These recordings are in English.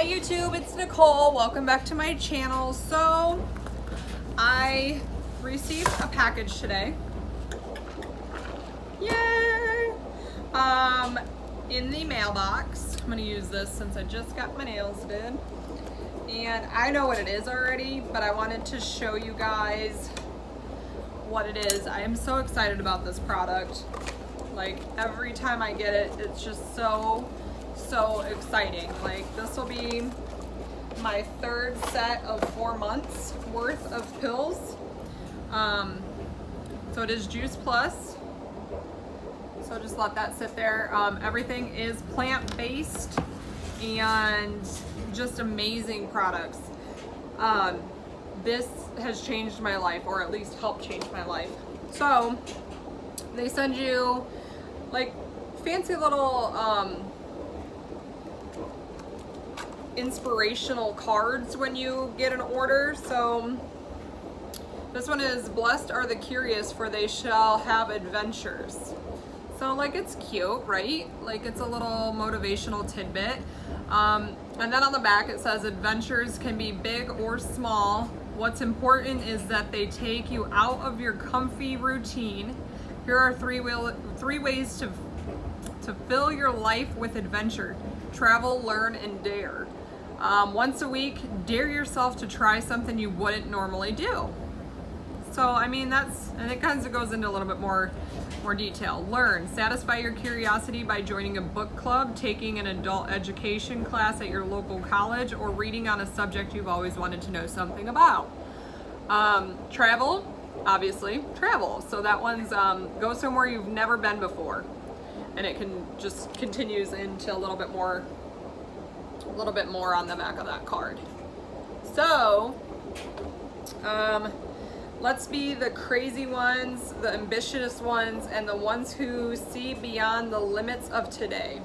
Hi YouTube, it's Nicole. Welcome back to my channel. So I received a package today. Yay! In the mailbox. I'm gonna use this since I just got my nails did. And I know what it is already, but I wanted to show you guys what it is. I am so excited about this product. Like every time I get it, it's just so exciting. Like this will be my third set of 4 months worth of pills. So it is Juice Plus. So just let that sit there. Everything is plant-based and just amazing products. This has changed my life, or at least helped change my life. So they send you like fancy little inspirational cards when you get an order. So this one is blessed are the curious, for they shall have adventures. So like it's cute, right? Like it's a little motivational tidbit. And then on the back it says adventures can be big or small. What's important is that they take you out of your comfy routine. Here are three ways to fill your life with adventure. Travel, learn, and dare. Once a week, dare yourself to try something you wouldn't normally do. So, I mean, and it kind of goes into a little bit more detail. Learn, satisfy your curiosity by joining a book club, taking an adult education class at your local college, or reading on a subject you've always wanted to know something about. Travel, obviously, travel. So that one's go somewhere you've never been before. And it can just continues into a little bit more on the back of that card. So, let's be the crazy ones, the ambitious ones, and the ones who see beyond the limits of today.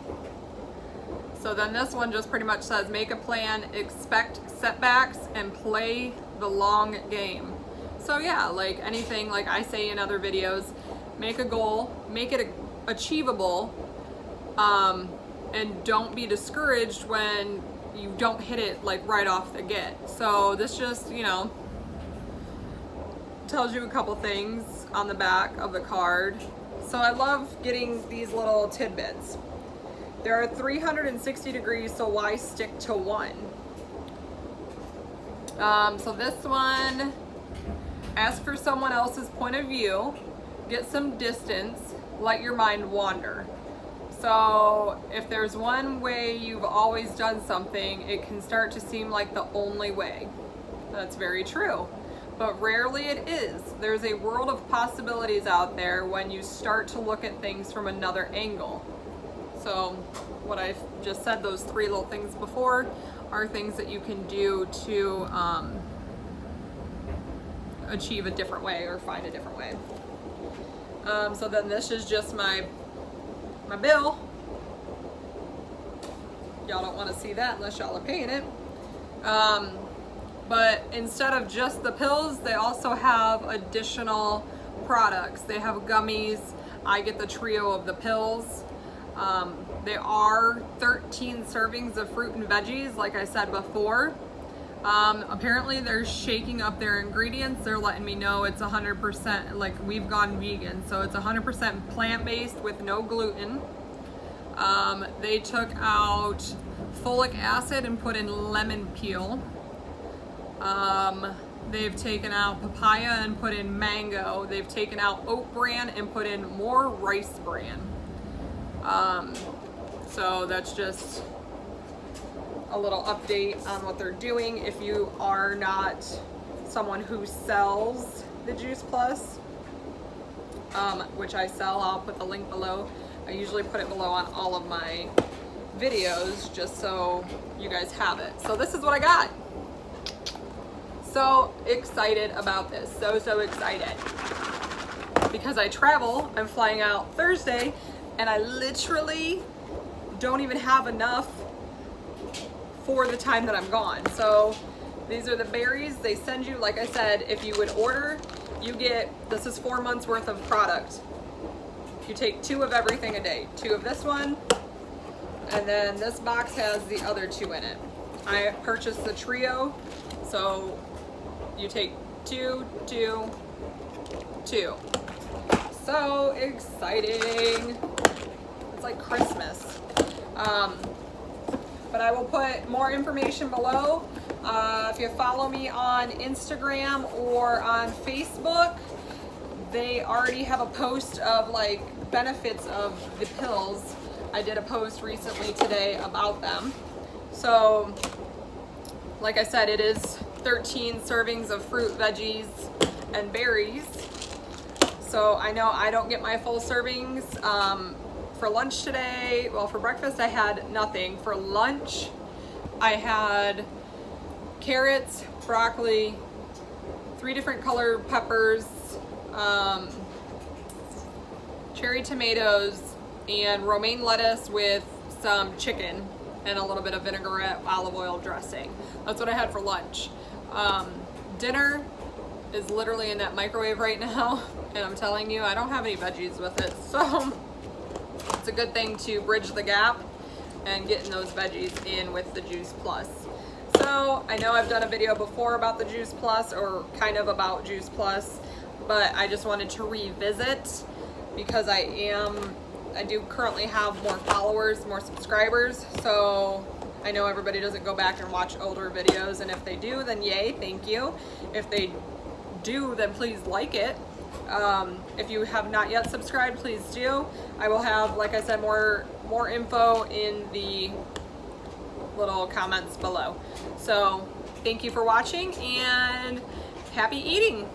So then this one just pretty much says, make a plan, expect setbacks, and play the long game. So yeah, like anything, like I say in other videos, make a goal, make it achievable, and don't be discouraged when you don't hit it like right off the get. So this just, you know, tells you a couple things on the back of the card. So I love getting these little tidbits. There are 360 degrees, so why stick to one? So this one, ask for someone else's point of view, get some distance, let your mind wander. So if there's one way you've always done something, it can start to seem like the only way. That's very true. But rarely it is. There's a world of possibilities out there when you start to look at things from another angle. So what I just said, those three little things before, are things that you can do to achieve a different way or find a different way. So then this is just my bill. Y'all don't want to see that unless y'all are paying it. But instead of just the pills, they also have additional products. They have gummies. I get the trio of the pills. There are 13 servings of fruit and veggies, like I said before. Apparently they're shaking up their ingredients. They're letting me know it's 100%, like we've gone vegan. So it's 100% plant-based with no gluten. They took out folic acid and put in lemon peel. They've taken out papaya and put in mango. They've taken out oat bran and put in more rice bran. So that's just a little update on what they're doing. If you are not someone who sells the Juice Plus, which I sell, I'll put the link below. I usually put it below on all of my videos just so you guys have it. So this is what I got. So excited about this, so excited. Because I travel, I'm flying out Thursday, and I literally don't even have enough for the time that I'm gone. So these are the berries. They send you, like I said, if you would order, you get, this is 4 months worth of product. You take 2 of everything a day. 2 of this one, and then this box has the other 2 in it. I purchased the trio, so you take 2, 2, 2. So exciting. It's like Christmas. But I will put more information below. If you follow me on Instagram or on Facebook, they already have a post of like benefits of the pills. I did a post recently today about them. So, like I said, it is 13 servings of fruit, veggies, and berries. So I know I don't get my full servings. For lunch today, well, for breakfast I had nothing. For lunch, I had carrots, broccoli, 3 different colored peppers, cherry tomatoes, and romaine lettuce with some chicken and a little bit of vinaigrette olive oil dressing. That's what I had for lunch. Dinner is literally in that microwave right now, and I'm telling you, I don't have any veggies with it, so it's a good thing to bridge the gap and getting those veggies in with the Juice Plus. So I know I've done a video before about the Juice Plus, or kind of about Juice Plus, but I just wanted to revisit because I do currently have more followers, more subscribers, so I know everybody doesn't go back and watch older videos, and if they do, then yay, thank you. If they do, then please like it. If you have not yet subscribed, please do. I will have, like I said, more info in the little comments below. So thank you for watching, and happy eating.